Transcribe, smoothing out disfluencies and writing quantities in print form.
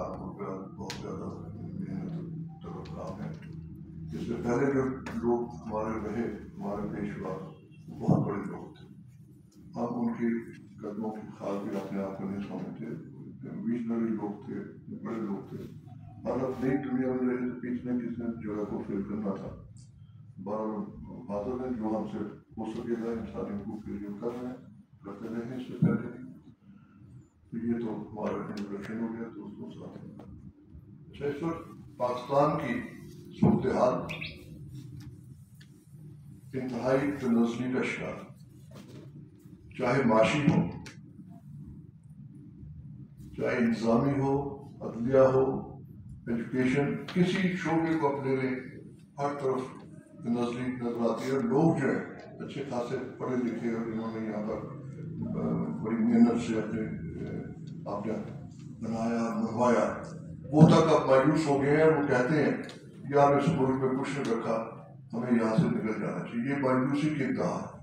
लाख रुपया बहुत ज़्यादा मेहनत तलब काम है। इससे पहले जो लोग हमारे रहे, हमारे पेशवा बहुत बड़े लोग थे, हम उनके कदमों की खाल भी अपने आप को नहीं समझते। विजनरी लोग थे, बड़े लोग थे, और अब नई दुनिया में रहे तो किसने किसने जगह को फिल करना था। फादर ने जो हमसे हो सकेगा इंसानी हकूक़ के लिए कर रहे हैं, करते रहे। इससे पहले तो ये तो हमारा इंट्रोडक्शन हो गया। तो उसको साथ इस वक्त पाकिस्तान की सूरत हाल इंतहाई बेनज़मी का शिकार, चाहे माशी हो, चाहे इंतजामी हो, अदलिया हो, एजुकेशन, किसी शोबे को अपने लिए हर तरफ बेनज़मी नजर आती है। लोग जो है अच्छे खासे पढ़े लिखे और इन्होंने यहाँ पर बड़ी मेहनत से अपने आपने बनाया बनवाया, वो तक अब मायूस हो गए हैं। वो कहते हैं यार इस मुल्क में कुछ नहीं रखा, हमें यहाँ से निकल जाना चाहिए। ये मायूसी की इंतहा है।